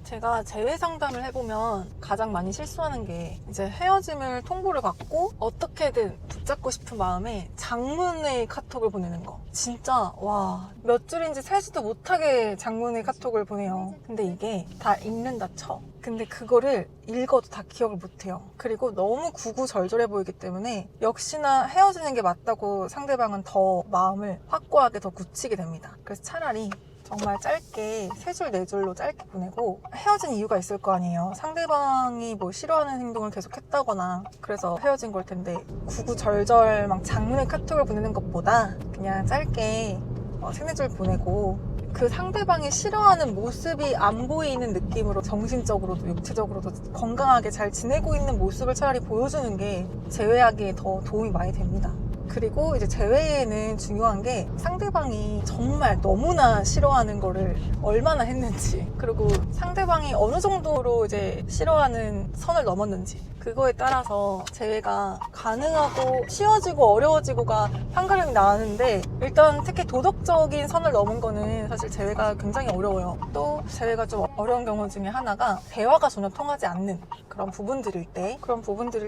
제가 재회 상담을 해보면 가장 많이 실수하는 게 이제 헤어짐을 통보를 받고 어떻게든 붙잡고 싶은 마음에 장문의 카톡을 보내는 거. 진짜 와, 몇 줄인지 세지도 못하게 장문의 카톡을 보내요. 근데 이게 다 읽는다 쳐. 근데 그거를 읽어도 다 기억을 못해요. 그리고 너무 구구절절해 보이기 때문에 역시나 헤어지는 게 맞다고 상대방은 더 마음을 확고하게 더 굳히게 됩니다. 그래서 차라리 정말 짧게 3줄, 4줄로 짧게 보내고 헤어진 이유가 있을 거 아니에요. 상대방이 뭐 싫어하는 행동을 계속 했다거나 그래서 헤어진 걸 텐데 구구절절 막 장문의 카톡을 보내는 것보다 그냥 짧게 3, 4줄 보내고 그 상대방이 싫어하는 모습이 안 보이는 느낌으로 정신적으로도 육체적으로도 건강하게 잘 지내고 있는 모습을 차라리 보여주는 게 재회하기에 더 도움이 많이 됩니다. 그리고 이제 재회에는 중요한 게 상대방이 정말 너무나 싫어하는 거를 얼마나 했는지, 그리고 상대방이 어느 정도로 이제 싫어하는 선을 넘었는지, 그거에 따라서 재회가 가능하고 쉬워지고 어려워지고가 판가름이 나는데, 일단 특히 도덕적인 선을 넘은 거는 사실 재회가 굉장히 어려워요. 또 재회가 좀 어려운 경우 중에 하나가 대화가 전혀 통하지 않는 그런 부분들일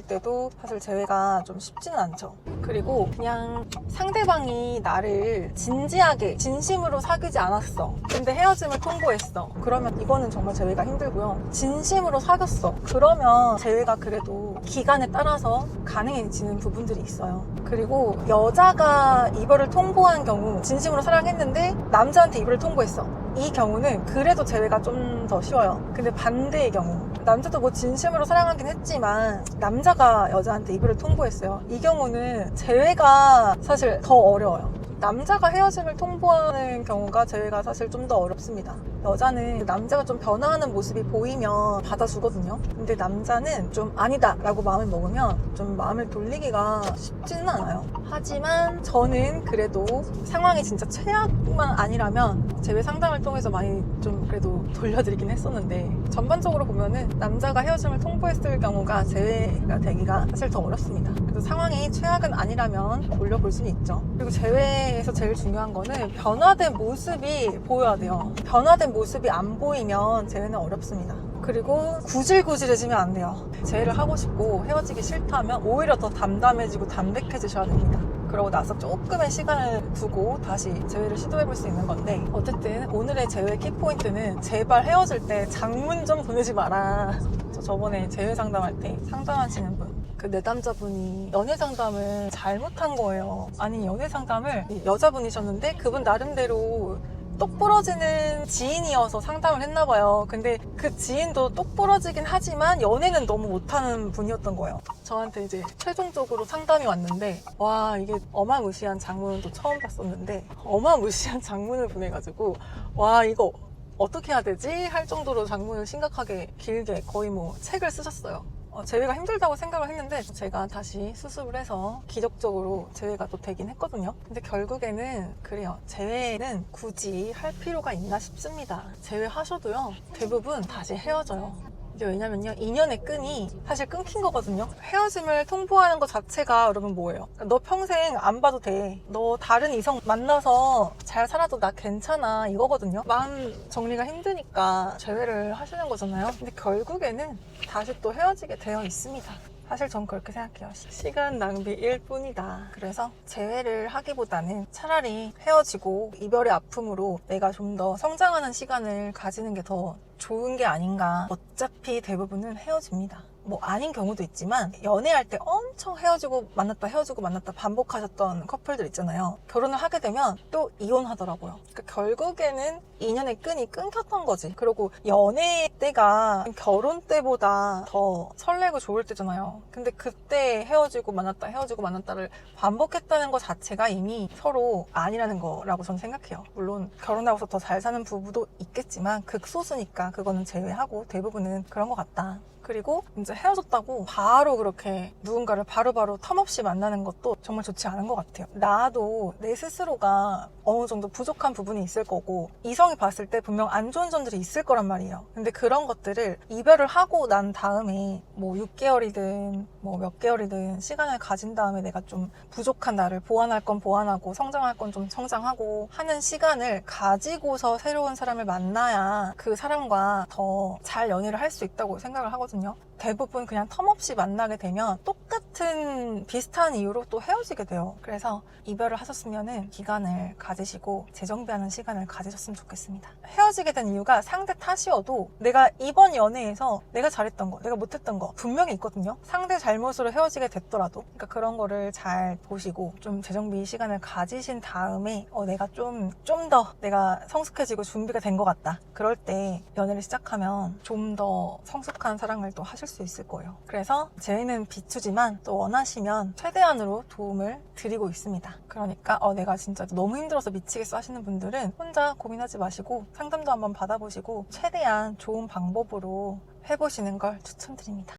때도 사실 재회가 좀 쉽지는 않죠. 그리고 그냥 상대방이 나를 진지하게 진심으로 사귀지 않았어, 근데 헤어짐을 통보했어. 그러면 이거는 정말 재회가 힘들고요. 진심으로 사귀었어, 그러면 재회가 그래도 기간에 따라서 가능해지는 부분들이 있어요. 그리고 여자가 이별을 통보한 경우, 진심으로 사랑했는데 남자한테 이별을 통보했어, 이 경우는 그래도 재회가 좀 더 쉬워요. 근데 반대의 경우, 남자도 뭐 진심으로 사랑하긴 했지만 남자가 여자한테 이별을 통보했어요. 이 경우는 재회가 사실 더 어려워요. 남자가 헤어짐을 통보하는 경우가 재회가 사실 좀 더 어렵습니다. 여자는 남자가 좀 변화하는 모습이 보이면 받아주거든요. 근데 남자는 좀 아니다 라고 마음을 먹으면 좀 마음을 돌리기가 쉽지는 않아요. 하지만 저는 그래도 상황이 진짜 최악만 아니라면 재회 상담을 통해서 많이 좀 그래도 돌려드리긴 했었는데, 전반적으로 보면은 남자가 헤어짐을 통보했을 경우가 재회가 되기가 사실 더 어렵습니다. 그래서 상황이 최악은 아니라면 돌려볼 수는 있죠. 그리고 재회에서 제일 중요한 거는 변화된 모습이 보여야 돼요. 변화된 모습이 안 보이면 재회는 어렵습니다. 그리고 구질구질해지면 안 돼요. 재회를 하고 싶고 헤어지기 싫다면 오히려 더 담담해지고 담백해지셔야 됩니다. 그러고 나서 조금의 시간을 두고 다시 재회를 시도해볼 수 있는 건데, 어쨌든 오늘의 재회 키포인트는 제발 헤어질 때 장문 좀 보내지 마라. 저번에 재회 상담할 때 상담하시는 분, 그 내담자분이 연애 상담을 잘못한 거예요. 아니, 연애 상담을 여자분이셨는데 그분 나름대로 똑부러지는 지인이어서 상담을 했나봐요. 근데 그 지인도 똑부러지긴 하지만 연애는 너무 못하는 분이었던 거예요. 저한테 이제 최종적으로 상담이 왔는데, 와, 이게 어마무시한 장문도 처음 봤었는데 어마무시한 장문을 보내가지고, 와, 이거 어떻게 해야 되지? 할 정도로 장문을 심각하게 길게 거의 뭐 책을 쓰셨어요. 재회가 힘들다고 생각을 했는데 제가 다시 수습을 해서 기적적으로 재회가 또 되긴 했거든요. 근데 결국에는 그래요. 재회는 굳이 할 필요가 있나 싶습니다. 재회하셔도요, 대부분 다시 헤어져요. 이게 왜냐면요, 인연의 끈이 사실 끊긴 거거든요. 헤어짐을 통보하는 것 자체가 여러분 뭐예요? 너 평생 안 봐도 돼, 너 다른 이성 만나서 잘 살아도 나 괜찮아, 이거거든요. 마음 정리가 힘드니까 재회를 하시는 거잖아요. 근데 결국에는 다시 또 헤어지게 되어 있습니다. 사실 전 그렇게 생각해요. 시간 낭비일 뿐이다. 그래서 재회를 하기보다는 차라리 헤어지고 이별의 아픔으로 내가 좀 더 성장하는 시간을 가지는 게 더 좋은 게 아닌가. 어차피 대부분은 헤어집니다. 뭐 아닌 경우도 있지만 연애할 때 엄청 헤어지고 만났다 반복하셨던 커플들 있잖아요. 결혼을 하게 되면 또 이혼하더라고요. 그러니까 결국에는 인연의 끈이 끊겼던 거지. 그리고 연애 때가 결혼 때보다 더 설레고 좋을 때잖아요. 근데 그때 헤어지고 만났다를 반복했다는 것 자체가 이미 서로 아니라는 거라고 저는 생각해요. 물론 결혼하고서 더 잘 사는 부부도 있겠지만 극소수니까 그거는 제외하고 대부분은 그런 것 같다. 그리고 이제 헤어졌다고 바로 그렇게 누군가를 바로바로 텀없이 만나는 것도 정말 좋지 않은 것 같아요. 나도 내 스스로가 어느 정도 부족한 부분이 있을 거고 이성이 봤을 때 분명 안 좋은 점들이 있을 거란 말이에요. 근데 그런 것들을 이별을 하고 난 다음에 뭐 6개월이든 뭐 몇 개월이든 시간을 가진 다음에 내가 좀 부족한 나를 보완할 건 보완하고 성장할 건 좀 성장하고 하는 시간을 가지고서 새로운 사람을 만나야 그 사람과 더 잘 연애를 할 수 있다고 생각을 하거든요. 대부분 그냥 텀없이 만나게 되면 똑같은 비슷한 이유로 또 헤어지게 돼요. 그래서 이별을 하셨으면 기간을 가지시고 재정비하는 시간을 가지셨으면 좋겠습니다. 헤어지게 된 이유가 상대 탓이어도 내가 이번 연애에서 내가 잘했던 거, 내가 못했던 거 분명히 있거든요. 상대 잘못으로 헤어지게 됐더라도. 그러니까 그런 거를 잘 보시고 좀 재정비 시간을 가지신 다음에 내가 좀 더 내가 성숙해지고 준비가 된 것 같다. 그럴 때 연애를 시작하면 좀 더 성숙한 사랑을 또 하실 수 있을 거예요. 그래서 저희는 비추지만 또 원하시면 최대한으로 도움을 드리고 있습니다. 그러니까 내가 진짜 너무 힘들어서 미치겠어 하시는 분들은 혼자 고민하지 마시고 상담도 한번 받아보시고 최대한 좋은 방법으로 해보시는 걸 추천드립니다.